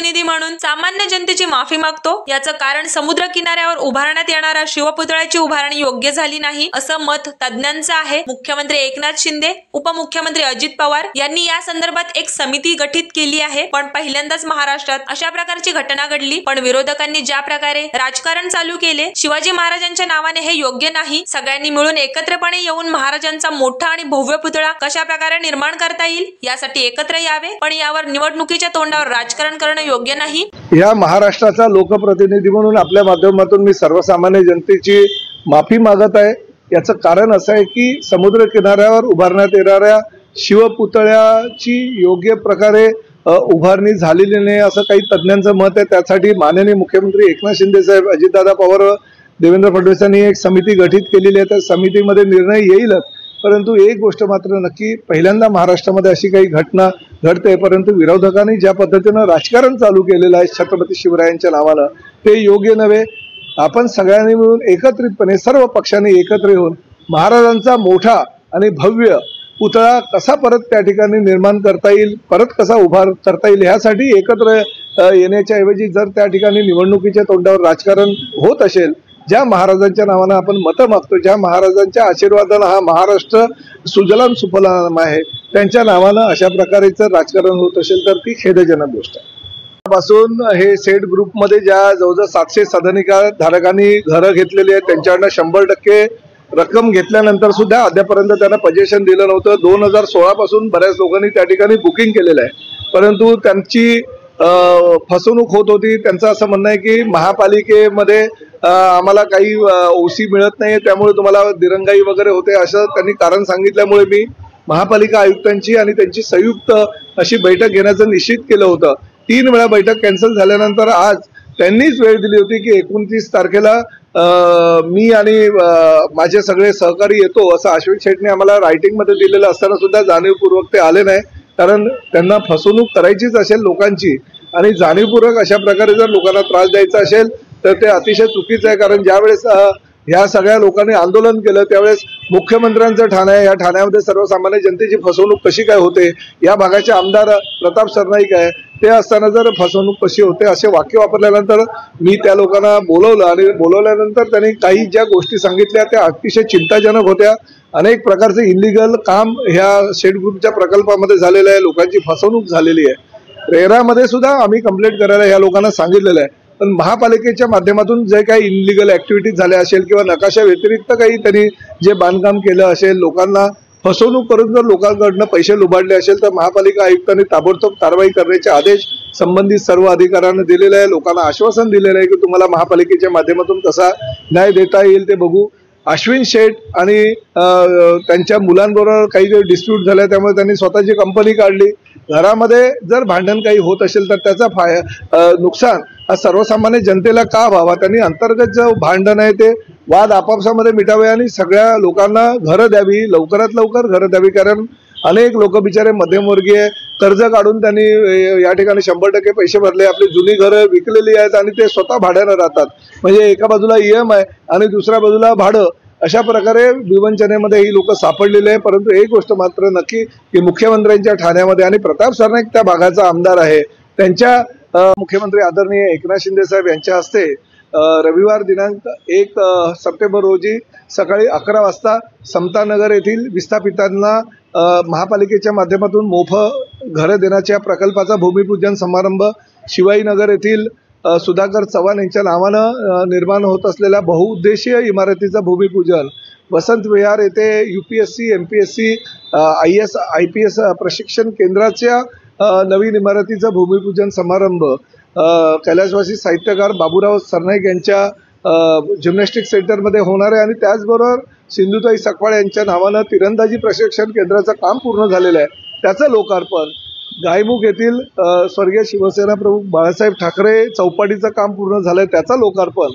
लोकप्रतिनिधी म्हणून सामान्य जनतेची माफी मागतो। याचं कारण समुद्र किनाऱ्यावर उभारण्यात येणाऱ्या शिवपुतळ्याची उभारणी योग्य झाली नाही असं मत तज्ञांचं आहे। मुख्यमंत्री एकनाथ शिंदे, उपमुख्यमंत्री अजित पवार यांनी या संदर्भात एक समिती गठीत केली आहे। पण पहिल्यांदाच महाराष्ट्रात अशा प्रकारची घटना घडली। पण विरोधकांनी ज्या प्रकारे राजकारण चालू केले शिवाजी महाराजांच्या नावाने हे योग्य नाही। सगळ्यांनी मिळून एकत्रपणे येऊन महाराजांचा मोठा आणि भव्य पुतळा कशा प्रकारे निर्माण करता येईल यासाठी एकत्र यावे। पण यावर निवडणुकीच्या तोंडावर राजकारण करणं योग्य नाही। या महाराष्ट्राचा लोकप्रतिनिधी म्हणून आपल्या माध्यमातून मी सर्वसामान्य जनतेची माफी मागत आहे। याचं कारण असं आहे की समुद्र किनाऱ्यावर उभारण्यात येणाऱ्या शिवपुतळ्याची योग्य प्रकारे उभारणी झालेली नाही असं काही तज्ञांचं मत आहे। त्यासाठी माननीय मुख्यमंत्री एकनाथ शिंदे साहेब, अजितदादा पवार, देवेंद्र फडणवीस यांनी एक समिती गठीत केलेली आहे। त्या समितीमध्ये निर्णय येईलच, परंतु एक गोष्ट मात्र नक्की, पहिल्यांदा महाराष्ट्रामध्ये अशी काही घटना घडते। परंतु विरोधकांनी ज्या पद्धतीनं राजकारण चालू केलेलं आहे छत्रपती शिवरायांच्या नावानं ते योग्य नव्हे। आपण सगळ्यांनी मिळून एकत्रितपणे सर्व पक्षांनी एकत्र येऊन महाराजांचा मोठा आणि भव्य पुतळा कसा परत त्या ठिकाणी निर्माण करता येईल, परत कसा उभा करता येईल यासाठी एकत्र येण्याच्या ऐवजी जर त्या ठिकाणी निवडणुकीच्या तोंडावर राजकारण होत असेल, ज्या महाराजांच्या नावानं आपण मतं मागतो, ज्या महाराजांच्या आशीर्वादानं हा महाराष्ट्र सुजलाम सुफलाम आहे, त्यांच्या नावानं अशा प्रकारचं राजकारण होत असेल तर ती खेदजनक गोष्ट आहे। पासून हे सेट ग्रुपमध्ये ज्या जवळजवळ 700 सदनिका धारकांनी घरं घेतलेली आहेत त्यांच्याकडनं 100% रक्कम घेतल्यानंतर सुद्धा अद्यापर्यंत त्यांना पजेशन दिलं नव्हतं। 2016 पासून बऱ्याच लोकांनी त्या ठिकाणी बुकिंग केलेलं आहे, परंतु त्यांची फसवणूक होत होती। त्यांचं असं म्हणणं आहे की महापालिकेमध्ये आम्हाला काही ओसी मिळत नाही, त्यामुळे तुम्हाला दिरंगाई वगैरे होते असं त्यांनी कारण सांगितल्यामुळे मी महापालिका आयुक्तांची आणि त्यांची संयुक्त अशी बैठक घेण्याचं निश्चित केलं होतं। 3 वेळा बैठक कॅन्सल झाल्यानंतर आज त्यांनीच वेळ दिली होती की 29 तारखेला मी आणि माझे सगळे सहकारी येतो असं अश्विन शेटने आम्हाला रायटिंगमध्ये दिलेलं असताना सुद्धा जाणीवपूर्वक ते आले नाही। कारण त्यांना फसवणूक करायचीच असेल लोकांची आणि जाणीवपूर्वक अशा प्रकारे जर लोकांना त्रास द्यायचा असेल तर ते अतिशय चुकीचं आहे। कारण ज्यावेळेस ह्या सगळ्या लोकांनी आंदोलन केलं त्यावेळेस मुख्यमंत्र्यांचं ठाणं आहे, या ठाण्यामध्ये सर्वसामान्य जनतेची फसवणूक कशी काय होते, या भागाचे आमदार प्रताप सरनाईक आहे, ते असताना जर फसवणूक कशी होते असे वाक्य वापरल्यानंतर मी त्या लोकांना बोलवलं आणि बोलवल्यानंतर त्यांनी काही ज्या गोष्टी सांगितल्या त्या अतिशय चिंताजनक होत्या। अनेक प्रकारचे इलिगल काम ह्या शेड ग्रुपच्या प्रकल्पामध्ये झालेलं आहे, लोकांची फसवणूक झालेली आहे। रेरामध्ये सुद्धा आम्ही कंप्लेंट करायला ह्या लोकांना सांगितलेलं आहे, पण महापालिकेच्या माध्यमातून जे काही इलिगल ऍक्टिव्हिटीज झाल्या असेल किंवा नकाशा व्यतिरिक्त काही त्यांनी जे बांधकाम केलं असेल, लोकांना फसवणूक करून जर लोकांकडनं पैसे लुबाडले असेल तर महापालिका आयुक्तांनी ताबडतोब कारवाई करण्याचे आदेश संबंधित सर्व अधिकाऱ्यांना दिलेले आहे। लोकांना आश्वासन दिलेलं आहे की तुम्हाला महापालिकेच्या माध्यमातून कसा न्याय देता येईल ते बघू। अश्विन शेठ आणि त्यांच्या मुलांबरोबर काही डिस्प्यूट झाले, त्यामुळे त्यांनी स्वतःची कंपनी काढली। घरामध्ये जर भांडण काही होत असेल तर त्याचा नुकसान हा सर्वसामान्य जनतेला का व्हावा, त्यांनी अंतर्गत जो भांडण आहे ते वाद आपापसामध्ये मिटावे आणि सगळ्या लोकांना घरं द्यावी, लवकरात लवकर घरं द्यावी। कारण अनेक लोक बिचारे मध्यमवर्गीय कर्ज काढून त्यांनी या ठिकाणी 100% पैसे भरले, आपली जुनी घरं विकलेली आहेत आणि ते स्वतः भाड्यानं राहतात। म्हणजे एका बाजूला EMI आणि दुसऱ्या बाजूला भाडं, अशा प्रकारे विवंचनेमध्ये ही लोक सापडलेले आहे। परंतु एक गोष्ट मात्र नक्की की मुख्यमंत्र्यांच्या ठाण्यामध्ये आणि प्रताप सरनाईक त्या भागाचा आमदार आहे, त्यांच्या मुख्यमंत्री आदरणीय एकनाथ शिंदे साहेब यांच्या हस्ते रविवार दिनांक 1 सप्टेंबर रोजी सकाळी 11 वाजता समतानगर येथील विस्थापितांना महापालिकेच्या माध्यमातून मोफत घरं देण्याच्या प्रकल्पाचा भूमिपूजन समारंभ, शिवाजीनगर येथील सुधाकर चव्हाण यांच्या नावानं निर्माण होत असलेल्या बहुउद्देशीय इमारतीचं भूमिपूजन, वसंत विहार येथे UPSC MPSC IAS IPS प्रशिक्षण केंद्राच्या नवीन इमारतीचा भूमिपूजन समारंभ, कैलासवासी साहित्यकार बाबूराव सरनाईक यांच्या जिम्नॅस्टिक सेंटरमध्ये होणार आहे आणि त्याचबरोबर सिंधुताई सकवाळ यांच्या नावानं तिरंदाजी प्रशिक्षण केंद्राचं काम पूर्ण झालेलं आहे, त्याचं लोकार्पण, गायमुख येथील स्वर्गीय शिवसेना प्रमुख बाळासाहेब ठाकरे चौपाटीचं काम पूर्ण झालंय त्याचं लोकार्पण,